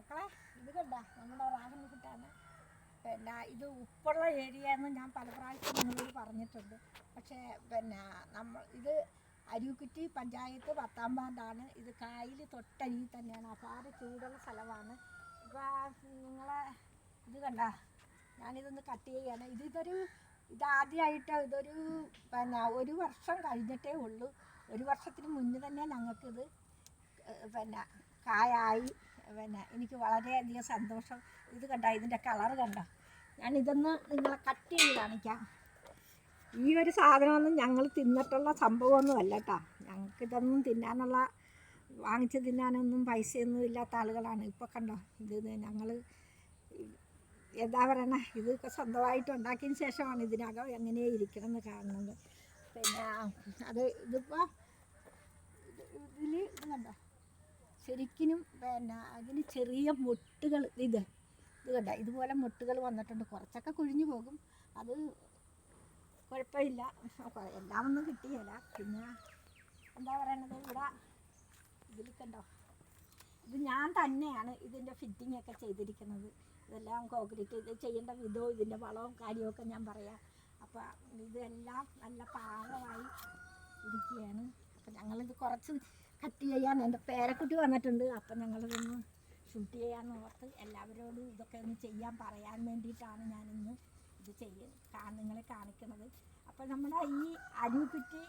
മക്കളെ ഇത് കണ്ട നമ്മുടെ റാഗൻ കിട്ടാണ്. പിന്നെ ഇത് ഉപ്പുള്ള ഏരിയ എന്ന് ഞാൻ പല പ്രാവശ്യം നിങ്ങളോട് പറഞ്ഞിട്ടുണ്ട്. പക്ഷേ ഇത് അരുക്കുറ്റി പഞ്ചായത്ത് 10-ാം വാർഡാണ്. ഇത് കായൽ തൊട്ടരികിൽ തന്നെയാണ്. അപാര ചൂടുള്ള സ്ഥലമാണ്. ഇപ്പോൾ നിങ്ങളെ ഇത് കണ്ട ഞാനിതൊന്ന് കട്ട് ചെയ്യുകയാണ്. ഇതാദ്യമായിട്ട് ഒരു വർഷം കഴിഞ്ഞിട്ടേ ഉള്ളൂ. ഒരു വർഷത്തിന് മുന്നേ തന്നെ ഞങ്ങൾക്കിത് കായായി. എനിക്ക് വളരെയധികം സന്തോഷം. ഇത് കണ്ട ഇതിൻ്റെ കളറ് കണ്ട. ഞാനിതൊന്ന് നിങ്ങളെ കട്ട് ചെയ്ത് കാണിക്കാം. ഈ ഒരു സാധനമൊന്നും ഞങ്ങൾ തിന്നിട്ടുള്ള സംഭവമൊന്നുമല്ല കേട്ടോ. ഞങ്ങൾക്കിതൊന്നും വാങ്ങിച്ച് തിന്നാനൊന്നും പൈസയൊന്നും ഇല്ലാത്ത ആളുകളാണ്. ഇപ്പോൾ കണ്ടോ ഇത് ഞങ്ങൾ എന്താ പറയണ, ഇതൊക്കെ സ്വന്തമായിട്ട് ഉണ്ടാക്കിയതിന് ശേഷമാണ് ഇതിനകം എങ്ങനെയേ ഇരിക്കണമെന്ന് കാണുന്നത്. ഇതിപ്പോൾ ഇത് കണ്ടോ ശരിക്കും അതിന് ചെറിയ മുട്ടുകൾ ഇത് കണ്ട ഇതുപോലെ മുട്ടുകൾ വന്നിട്ടുണ്ട്. കുറച്ചൊക്കെ കുഴിഞ്ഞു പോകും, അത് കുഴപ്പമില്ല. എല്ലാം ഒന്നും കിട്ടിയല്ല. പിന്നെ എന്താ പറയണത്, ഇതിൽ കണ്ടോ ഇത് ഞാൻ തന്നെയാണ് ഇതിൻ്റെ ഫിറ്റിംഗ് ഒക്കെ ചെയ്തിരിക്കുന്നത്. ഇതെല്ലാം കോൺക്രീറ്റ് ഇത് ചെയ്യേണ്ട വിധവും ഇതിൻ്റെ വളവും കാര്യമൊക്കെ ഞാൻ പറയാം. അപ്പോൾ ഇതെല്ലാം നല്ല പാകമായി ഇരിക്കുകയാണ്. അപ്പോൾ ഞങ്ങളിത് കുറച്ച് കട്ട് ചെയ്യാൻ എൻ്റെ പേരക്കുട്ടി വന്നിട്ടുണ്ട്. അപ്പം ഞങ്ങളിതൊന്ന് ഷൂട്ട് ചെയ്യാമെന്ന് ഓർത്ത് എല്ലാവരോടും ഇതൊക്കെ ഒന്ന് ചെയ്യാൻ പറയാൻ വേണ്ടിയിട്ടാണ് ഞാനിന്ന് ഇത് നിങ്ങളെ കാണിക്കുന്നത്. അപ്പോൾ നമ്മുടെ ഈ അരുക്കുറ്റി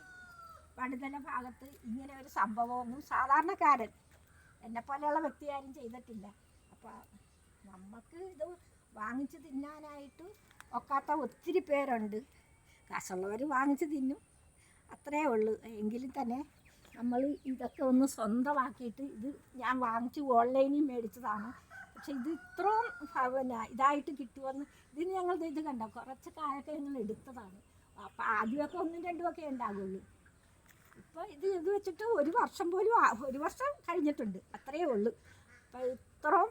പടുതല ഭാഗത്ത് ഇങ്ങനെ ഒരു സംഭവമൊന്നും സാധാരണക്കാരൻ എന്നെപ്പോലെയുള്ള വ്യക്തിയാരും ചെയ്തിട്ടില്ല. അപ്പോൾ നമുക്ക് ഇത് വാങ്ങിച്ച് തിന്നാനായിട്ട് ഒക്കാത്ത ഒത്തിരി പേരുണ്ട്. കാശുള്ളവർ വാങ്ങിച്ച് തിന്നും, അത്രയേ ഉള്ളൂ. എങ്കിലും തന്നെ നമ്മൾ ഇതൊക്കെ ഒന്ന് സ്വന്തമാക്കിയിട്ട് ഇത് ഞാൻ വാങ്ങിച്ച് ഓൺലൈനിൽ മേടിച്ചതാണ്. പക്ഷെ ഇത് ഇത്രയും ഇതായിട്ട് കിട്ടുമെന്ന് ഇതിന് ഞങ്ങൾ ഇത് കണ്ടോ കുറച്ച് കായൊക്കെ ഞങ്ങൾ എടുത്തതാണ്. അപ്പോൾ ആദ്യമൊക്കെ 1-2 ഉണ്ടാകുള്ളൂ. ഇപ്പോൾ ഇത് വെച്ചിട്ട് ഒരു വർഷം കഴിഞ്ഞിട്ടുണ്ട്, അത്രയേ ഉള്ളൂ. അപ്പോൾ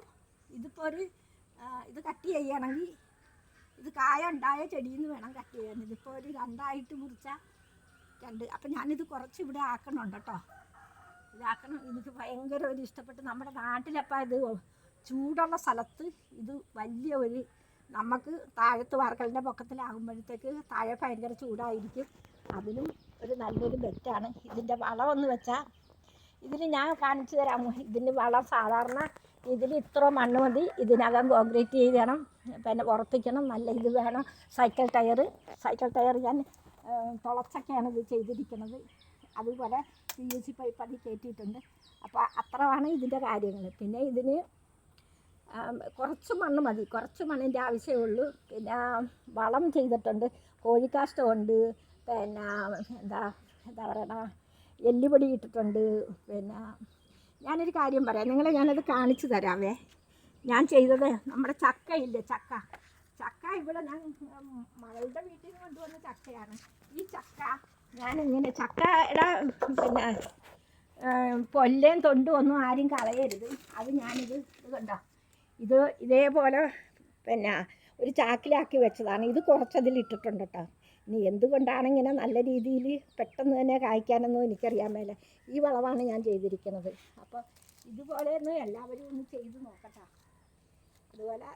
ഇതിപ്പോൾ ഇത് കട്ട് ചെയ്യണമെങ്കിൽ ഇത് കായ ഉണ്ടായ ചെടിയിൽ നിന്ന് വേണം കട്ട് ചെയ്യാൻ. ഇതിപ്പോൾ ഒരു 2ആയിട്ട് മുറിച്ചാൽ 2. അപ്പം ഞാനിത് കുറച്ച് ഇവിടെ ആക്കണുണ്ട് കേട്ടോ. ഇതാക്കണം. എനിക്ക് ഭയങ്കര ഒരു ഇഷ്ടപ്പെട്ട്. നമ്മുടെ നാട്ടിലപ്പോൾ ഇത് ചൂടുള്ള സ്ഥലത്ത് ഇത് വലിയ നമുക്ക് താഴത്ത് വാർക്കലിൻ്റെ പൊക്കത്തിലാകുമ്പോഴത്തേക്ക് താഴെ ഭയങ്കര ചൂടായിരിക്കും. അതിനും ഒരു നല്ലൊരു ബെറ്റാണ്. ഇതിൻ്റെ വളമെന്ന് വെച്ചാൽ ഇതിന് ഞാൻ കാണിച്ചു തരാം. ഇതിന് വളം സാധാരണ ഇതിൽ ഇത്ര മണ്ണ് മതി. ഇതിനകം കോൺക്രീറ്റ് ചെയ്യണം, പിന്നെ ഉറപ്പിക്കണം, നല്ല ഇത് വേണം. സൈക്കിൾ ടയർ ഞാൻ തുളച്ചൊക്കെയാണ് ഇത് ചെയ്തിരിക്കുന്നത്. അതുപോലെ PVC പൈപ്പ് അത് കയറ്റിയിട്ടുണ്ട്. അപ്പോൾ അത്രയാണ് ഇതിൻ്റെ കാര്യങ്ങൾ. പിന്നെ ഇതിന് കുറച്ച് മണ്ണ് മതി, കുറച്ച് മണ്ണിൻ്റെ ആവശ്യമേ ഉള്ളൂ. പിന്നെ വളം ചെയ്തിട്ടുണ്ട്, കോഴിക്കാഷ്ടമുണ്ട്, പിന്നെ എന്താ പറയണ എല്ലുപൊടി ഇട്ടിട്ടുണ്ട്. പിന്നെ ഞാനൊരു കാര്യം പറയാം, ഞാനത് കാണിച്ചു തരാവേ. ഞാൻ ചെയ്തത് നമ്മുടെ ചക്കയില്ലേ, ചക്ക ഇവിടെ ഞാൻ മകളുടെ വീട്ടിൽ നിന്ന് കൊണ്ടുവന്ന ചക്കയാണ്. ഈ ചക്ക ഞാനിങ്ങനെ ചക്കയുടെ പൊല്ലേം തൊണ്ടും ഒന്നും ആരും കളയരുത്. അത് ഞാനിത് കണ്ടോ ഇതേപോലെ ഒരു ചാക്കിലാക്കി വെച്ചതാണ്. ഇത് കുറച്ചതിലിട്ടിട്ടുണ്ട് കേട്ടോ. ഇനി എന്തുകൊണ്ടാണ് ഇങ്ങനെ നല്ല രീതിയിൽ പെട്ടെന്ന് തന്നെ കായ്ക്കാനൊന്നും എനിക്കറിയാൻ മേല. ഈ വളമാണ് ഞാൻ ചെയ്തിരിക്കുന്നത്. അപ്പോൾ ഇതുപോലെ ഒന്ന് എല്ലാവരും ഒന്ന് ചെയ്ത് നോക്കട്ടെ. അതുപോലെ